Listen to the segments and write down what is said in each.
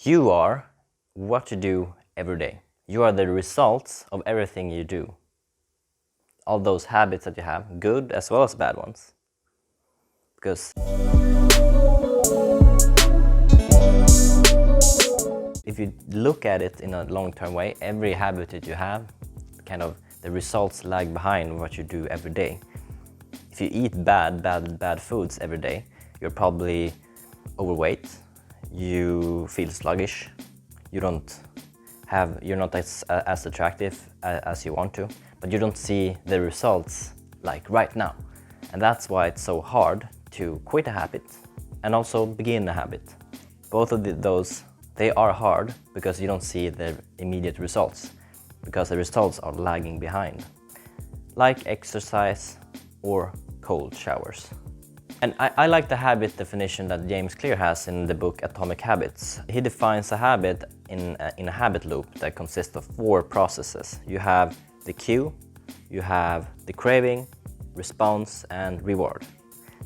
You are what you do every day. You are the results of everything you do. All those habits that you have, good as well as bad ones. Because if you look at it in a long-term way, every habit that you have, kind of the results lag behind what you do every day. If you eat bad foods every day, you're probably overweight, you feel sluggish, you're not as attractive as you want to, but you don't see the results like right now. And that's why it's so hard to quit a habit and also begin a habit. Both of those, they are hard because you don't see the immediate results, because the results are lagging behind, like exercise or cold showers. And I like the habit definition that James Clear has in the book Atomic Habits. He defines a habit in a habit loop that consists of 4 processes. You have the cue, you have the craving, response, and reward.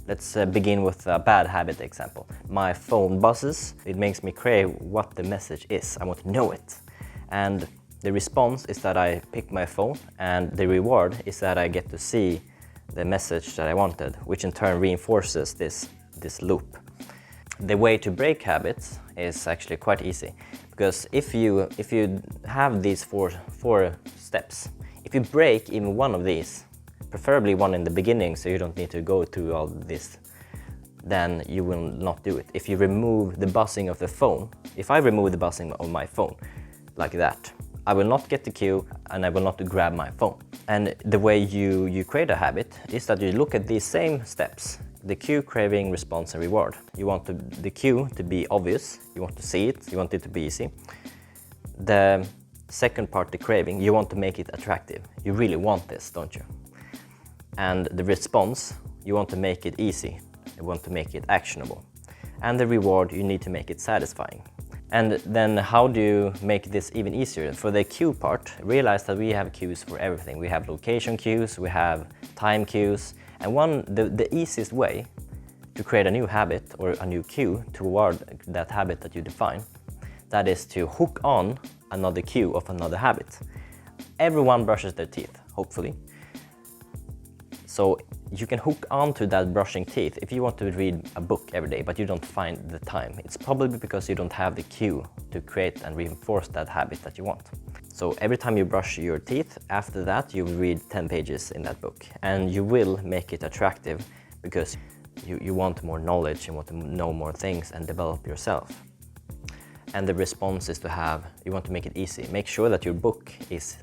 Let's begin with a bad habit example. My phone buzzes. It makes me crave what the message is. I want to know it. And the response is that I pick my phone, and the reward is that I get to see the message that I wanted, which in turn reinforces this loop. The way to break habits is actually quite easy, because if you have these four steps, if you break even one of these, preferably one in the beginning so you don't need to go through all this, then you will not do it. If you remove the buzzing of the phone, if I remove the buzzing of my phone like that, I will not get the cue and I will not grab my phone. And the way you create a habit is that you look at these same steps: the cue, craving, response, and reward. You want the cue to be obvious, you want to see it, you want it to be easy. The second part, the craving, you want to make it attractive. You really want this, don't you? And the response, you want to make it easy, you want to make it actionable. And the reward, you need to make it satisfying. And then how do you make this even easier? For the cue part, realize that we have cues for everything. We have location cues, we have time cues, and the easiest way to create a new habit or a new cue toward that habit that you define, that is to hook on another cue of another habit. Everyone brushes their teeth, hopefully. So you can hook onto that brushing teeth. If you want to read a book every day, but you don't find the time, it's probably because you don't have the cue to create and reinforce that habit that you want. So every time you brush your teeth, after that you will read 10 pages in that book, and you will make it attractive because you want more knowledge, you want to know more things and develop yourself. And the response is you want to make it easy. Make sure that your book is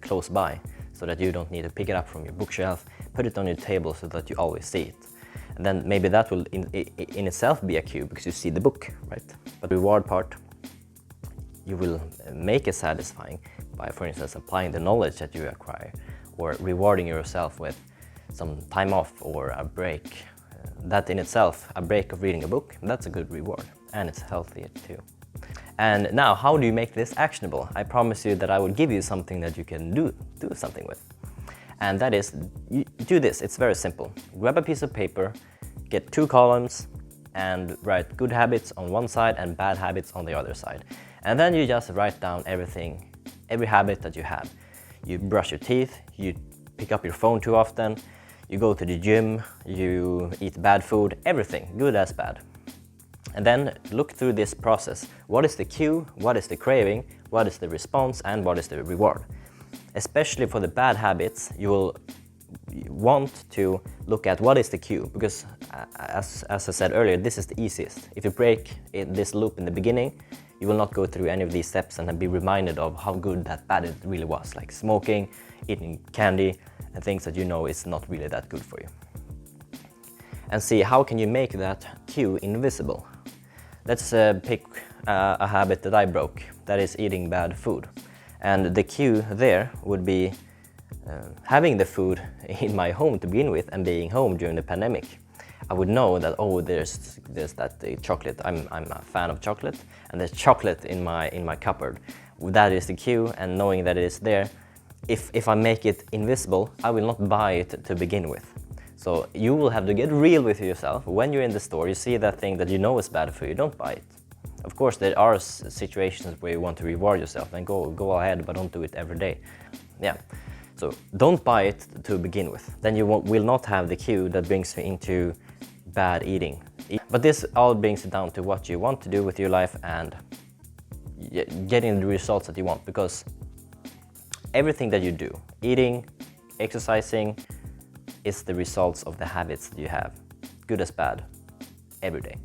close by, so that you don't need to pick it up from your bookshelf, put it on your table so that you always see it. And then maybe that will in itself be a cue because you see the book, right? But the reward part, you will make it satisfying by, for instance, applying the knowledge that you acquire, or rewarding yourself with some time off or a break. That in itself, a break of reading a book, that's a good reward, and it's healthy too. And now, how do you make this actionable? I promise you that I will give you something that you can do something with. And that is, you do this, it's very simple. Grab a piece of paper, get 2 columns, and write good habits on one side and bad habits on the other side. And then you just write down every habit that you have. You brush your teeth, you pick up your phone too often, you go to the gym, you eat bad food, everything, good as bad. And then look through this process. What is the cue? What is the craving? What is the response? And what is the reward? Especially for the bad habits, you will want to look at what is the cue, because as I said earlier, this is the easiest. If you break this loop in the beginning, you will not go through any of these steps and then be reminded of how good that bad it really was, like smoking, eating candy, and things that you know is not really that good for you. And see, how can you make that cue invisible? Let's pick a habit that I broke, that is eating bad food. And the cue there would be having the food in my home to begin with, and being home during the pandemic. I would know that, oh, there's that chocolate. I'm a fan of chocolate, and there's chocolate in my cupboard. That is the cue, and knowing that it is there, if I make it invisible, I will not buy it to begin with. So you will have to get real with yourself. When you're in the store, you see that thing that you know is bad for you, don't buy it. Of course, there are situations where you want to reward yourself, then go ahead, but don't do it every day. Yeah, so don't buy it to begin with. Then you will not have the cue that brings you into bad eating. But this all brings it down to what you want to do with your life and getting the results that you want, because everything that you do, eating, exercising, is the results of the habits that you have, good as bad, every day.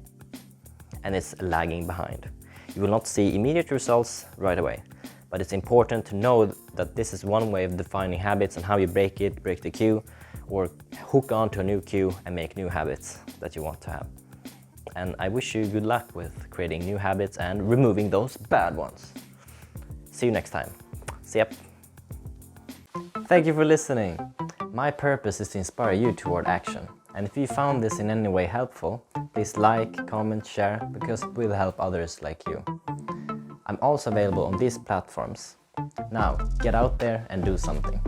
And it's lagging behind. You will not see immediate results right away, but it's important to know that this is one way of defining habits and how you break the cue, or hook on to a new cue and make new habits that you want to have. And I wish you good luck with creating new habits and removing those bad ones. See you next time. See ya. Thank you for listening. My purpose is to inspire you toward action. And if you found this in any way helpful, please like, comment, share, because it will help others like you. I'm also available on these platforms. Now, get out there and do something.